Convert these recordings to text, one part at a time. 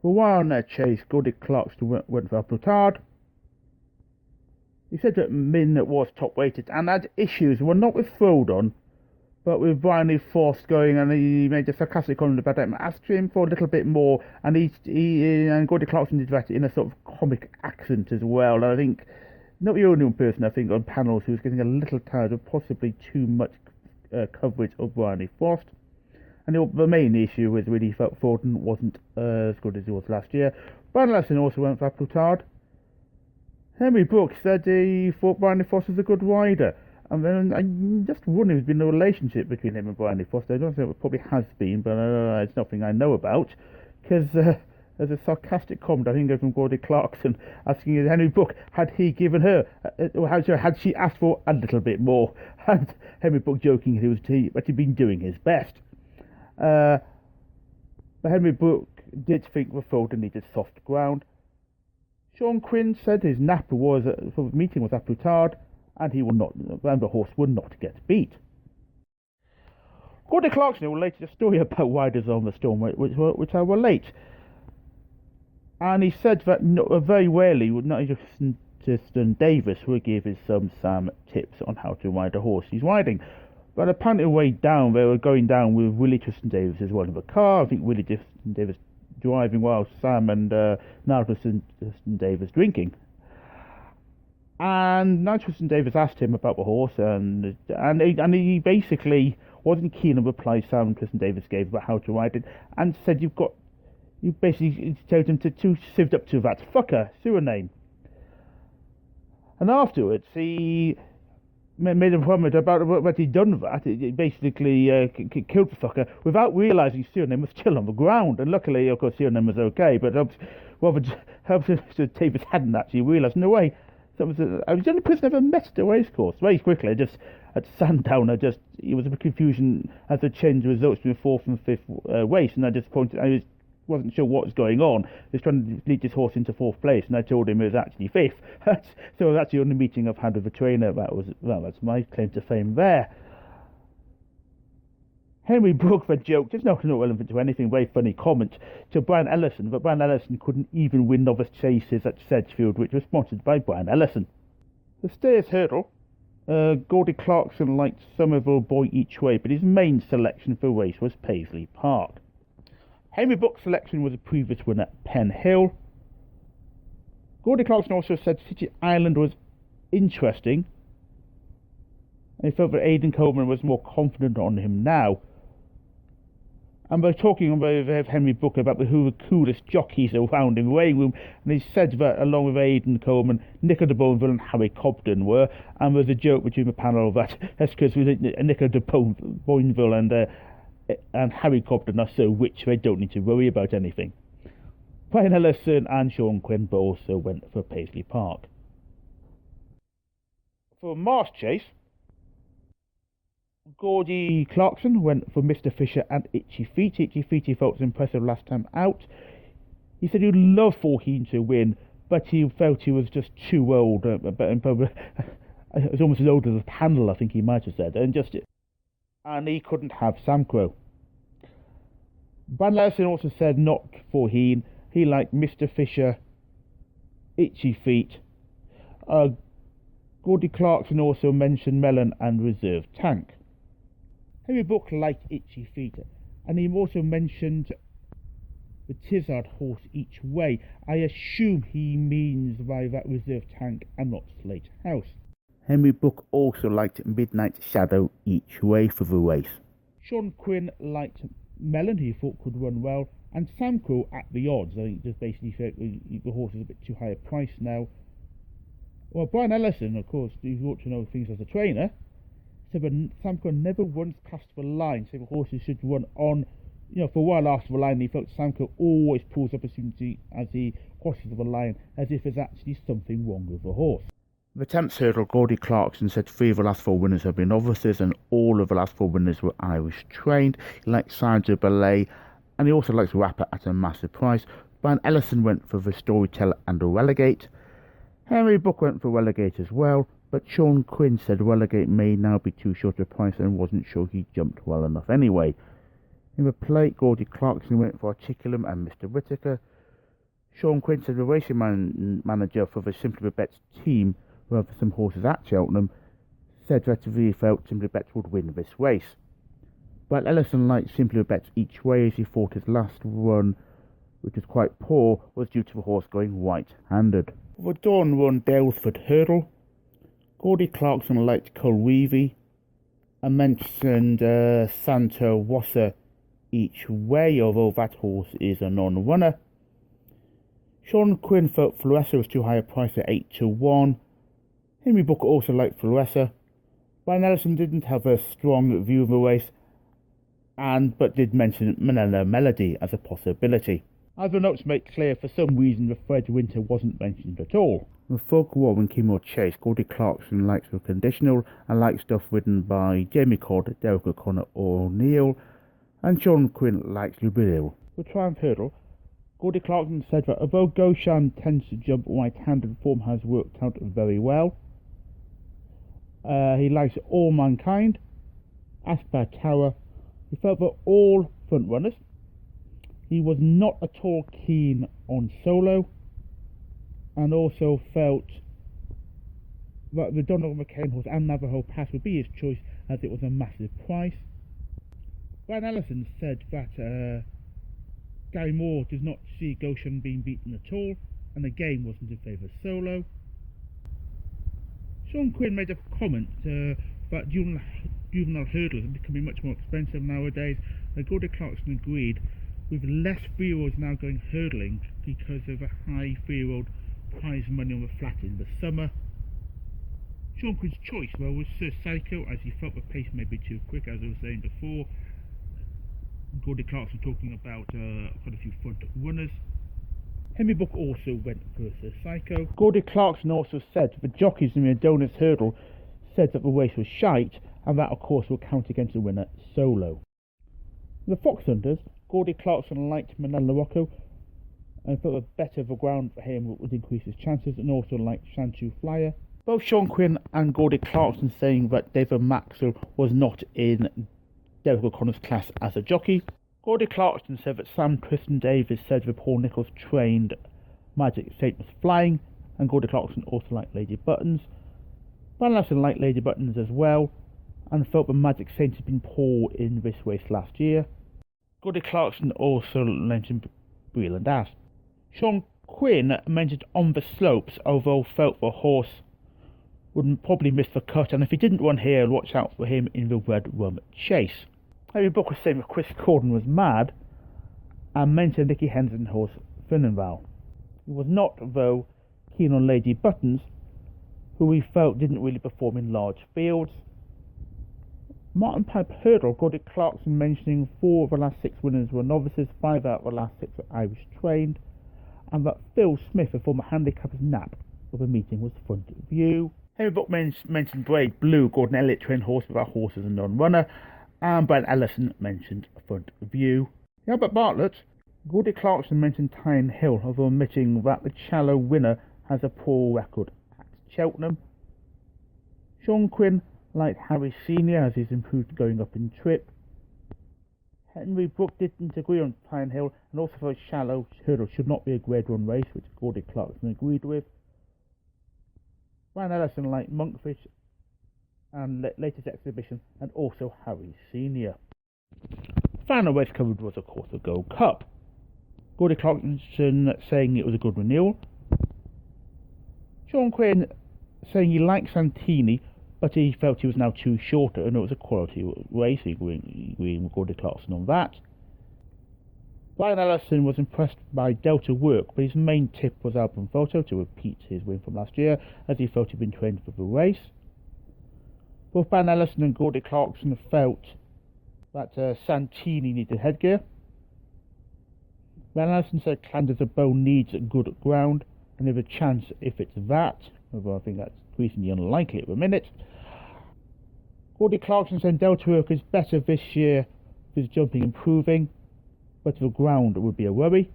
For a while on that chase, Gordy Clarkson went for Plutard. He said that Min was top weighted and had issues, well, not with Frodon, but with Brian Frost going, and he made a sarcastic comment about it, asked him for a little bit more, and and Gordy Clarkson did that in a sort of comic accent as well. And I think, not the only one person I think on panels who was getting a little tired of possibly too much coverage of Brian Frost. And the main issue was really he felt Frodon wasn't as good as he was last year. Brian Ellison also went for Plutard. Henry Brooks said he thought Brian Frost was a good rider. And then I just wonder if there's been a relationship between him and Brian Frost. I don't think it probably has been, but it's nothing I know about. Because there's a sarcastic comment, I think, from Gordy Clarkson, asking Henry Brooks, had he given her, had she asked for a little bit more? And Henry Brooks joking that he'd been doing his best. But Henry Brooks did think the Frodon needed soft ground. Sean Quinn said his napper was for the meeting was at Plutard, and the horse would not get beat. Gordy Clarkson related a story about riders on the Storm, which I relate. And he said that very rarely would not just Tristan Davis would give his son Sam tips on how to ride a horse he's riding. But apparently on the way down, they were going down with Willie Tristan Davis as well in the car. I think Willie Tristan Davis driving while Sam and Tristan Davis drinking. And Tristan Davis asked him about the horse, and he basically wasn't keen on the reply Sam and Tristan Davis gave about how to ride it, and said you basically told him to sieved up to that fucker, sewer name. And afterwards, he made a comment about what he'd done that. He basically killed the fucker without realising Cyrano was still on the ground. And luckily, of course, Cyrano was okay, but Davis hadn't actually realised. No way. I was the only person I ever met at the racecourse. Very quickly, just at Sandown, it was a bit confusion as they changed results between the fourth and fifth race, and I wasn't sure what was going on. He was trying to lead his horse into fourth place, and I told him it was actually fifth. So that's the only meeting I've had with a trainer. That's my claim to fame there. Henry Brooks then joked, it's not relevant to anything, very funny comment, to Brian Ellison, that Brian Ellison couldn't even win novice chases at Sedgefield, which was sponsored by Brian Ellison. The Stayers Hurdle, Gordy Clarkson liked Somerville Boy each way, but his main selection for the race was Paisley Park. Henry Brooks' selection was a previous winner at Penn Hill. Gordy Clarkson also said City Island was interesting, and he felt that Aidan Coleman was more confident on him now. And we're talking with Henry Brooks about who the coolest jockeys around in the weighing room, and he said that along with Aidan Coleman, Nicola de Boinville and Harry Cobden were, and there's a joke between the panel that that's because Nicola de Boinville and Harry Cobden are so rich they don't need to worry about anything. Brian Ellison and Sean Quinn also went for Paisley Park. For Mars Chase, Gordy Clarkson went for Mr. Fisher and Itchy Feet. Itchy Feet he felt was impressive last time out. He said he'd love Forheen to win, but he felt he was just too old. It was almost as old as the panel, I think he might have said, and he couldn't have Samcro. Brian Larson also said not Forheen. He liked Mr. Fisher, Itchy Feet. Gordy Clarkson also mentioned Mellon and Reserve Tank. Henry Brooks liked Itchy Feet, and he also mentioned the Tizard horse each way. I assume he means by that Reserve Tank and not Slate House. Henry Brooks also liked Midnight Shadow each way for the race. Sean Quinn liked Mellon, he thought could run well, and Samco at the odds. I think just basically felt the horse is a bit too high a price now. Well, Brian Ellison, of course, who ought to know things as a trainer, said that Samco never once passed the line, so the horses should run on, for a while after the line. He felt Samco always pulls opportunity as he crosses the line, as if there's actually something wrong with the horse. The 10th hurdle, Gordy Clarkson said 3 of the last 4 winners have been novices, and all of the last 4 winners were Irish trained. He likes Sandra Ballet, and he also likes Rapper at a massive price. Brian Ellison went for the Storyteller and the Relegate. Henry Brooks went for Relegate as well, but Sean Quinn said Relegate may now be too short a price and wasn't sure he jumped well enough anyway. In the plate, Gordy Clarkson went for Articulum and Mr. Whittaker. Sean Quinn said the racing manager for the Simply Bets team, who have some horses at Cheltenham, said that he felt Simply Bets would win this race. But Ellison liked Simply Bets each way, as he thought his last run, which was quite poor, was due to the horse going right-handed. The Dawn run Dalesford Hurdle, Gordy Clarkson liked Colweevy, and mentioned Santa Wassa each way, although that horse is a non-runner. Sean Quinn felt Fluessa was too high a price at 8-1. Henry Booker also liked Fluessa. Brian Ellison didn't have a strong view of the race, but did mention Manila Melody as a possibility. As the notes make clear, for some reason the Fred Winter wasn't mentioned at all. The Folk War and Kimmo Chase, Gordy Clarkson likes the conditional and likes stuff ridden by Jamie Codd, Derek O'Connor, O'Neill, and Sean Quinn likes Lubril. The Triumph Hurdle, Gordy Clarkson said that although Goshan tends to jump right-handed, form has worked out very well. He likes All Mankind, Aspar Tower. He felt that all front runners. He was not at all keen on Solo, and also felt that the Donald McCain horse and Navajo Pass would be his choice, as it was a massive price. Brian Ellison said that Gary Moore does not see Goshen being beaten at all, and the game wasn't in favour of Solo. Sean Quinn made a comment that juvenile hurdles are becoming much more expensive nowadays, and Gordy Clarkson agreed, with less 3-year-olds now going hurdling because of a high 3-year-old prize money on the flat in the summer. Sean Quinn's choice, though, was Sir Psycho, as he felt the pace may be too quick, as I was saying before. Gordy Clarkson talking about quite a few front runners. Henry Book also went for Sir Psycho. Gordy Clarkson also said the jockeys in the Adonis Hurdle said that the race was shite, and that of course will count against the winner Solo. The Fox Hunters, Gordy Clarkson liked Manila Rocco and thought the better the ground for him would increase his chances, and also liked Shantu Flyer. Both Sean Quinn and Gordy Clarkson saying that David Maxwell was not in Derek O'Connor's class as a jockey. Gordy Clarkson said that Sam Tristan Davis said that Paul Nicholls trained Magic Saint was flying, and Gordy Clarkson also liked Lady Buttons. Brian Ellison liked Lady Buttons as well, and felt the Magic Saint had been poor in this race last year. Gordy Clarkson also mentioned Breel and Ass. Sean Quinn mentioned On the Slopes, although felt the horse would probably miss the cut, and if he didn't run here, watch out for him in the Red Rum Chase. Harry Book was saying that Chris Corden was mad, and mentioned Nicky Henderson horse Finnenval. He was not, though, keen on Lady Buttons, who he felt didn't really perform in large fields. Martin Pipe Hurdle, Gordy Clarkson mentioning 4 of the last 6 winners were novices, 5 out of the last 6 were Irish trained, and that Phil Smith, a former handicapper's nap of the meeting, was front view. Henry Book mentioned Braid Blue, Gordon Elliott trained horse without horse as a non-runner, and Brian Ellison mentioned front view. Albert Bartlett, Gordy Clarkson mentioned Tyne Hill, although admitting that the Challow winner has a poor record at Cheltenham. Sean Quinn liked Harry Senior as he's improved going up in trip. Henry Brook didn't agree on Tyne Hill, and also for a Shallow Hurdle should not be a grade 1 race, which Gordy Clarkson agreed with. Brian Ellison liked Monkfish and latest exhibition, and also Harry Senior. Final race covered was of course the Gold Cup. Gordy Clarkson saying it was a good renewal. Sean Quinn saying he liked Santini, but he felt he was now too short and it was a quality race, agreeing with Gordy Clarkson on that. Brian Ellison was impressed by Delta work, but his main tip was Album Photo to repeat his win from last year, as he felt he'd been trained for the race. Both Brian Ellison and Gordy Clarkson felt that Santini needed headgear. Brian Ellison said Clanders of Bow needs good ground, and there's a chance if it's that, although I think that's increasingly unlikely at the minute. Gordy Clarkson said Delta work is better this year with his jumping improving, but the ground would be a worry.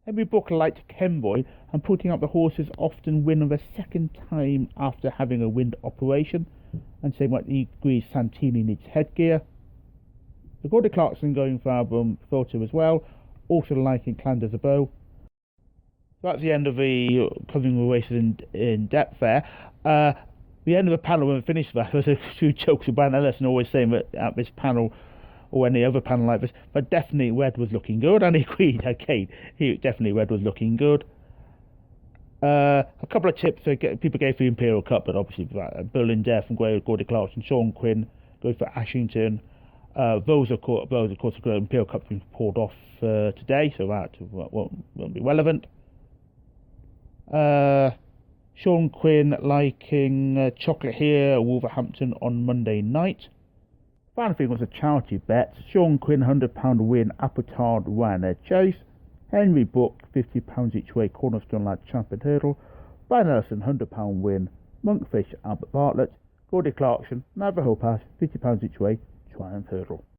Henry Booker liked Kemboy, and putting up the horses often win on the second time after having a wind operation, and saying that he agrees Santini needs headgear. So Gordy Clarkson going for Album Photo as well, also liking Clanders a Bow. that's the end of the Covering races in depth there. The end of the panel, when we finished that, there was a few jokes about Ellison always saying that at this panel or any other panel like this, but definitely Red was looking good, and he agreed. Okay, definitely Red was looking good. A couple of tips people gave for the Imperial Cup, but obviously Berlin Death from Gordy Clarkson, Sean Quinn goes for Ashington. Those of course, the Imperial Cup being pulled off today, so that won't be relevant. Sean Quinn liking Chocolate here at Wolverhampton on Monday night. Final thing was a charity bet. Sean Quinn £100 win, Appletard Ryanair Chase. Henry Book £50 each way, Cornerstone Lad Champion Hurdle. Brian Ellison £100 win, Monkfish Albert Bartlett. Gordy Clarkson, Navajo Pass £50 each way, Triumph Hurdle.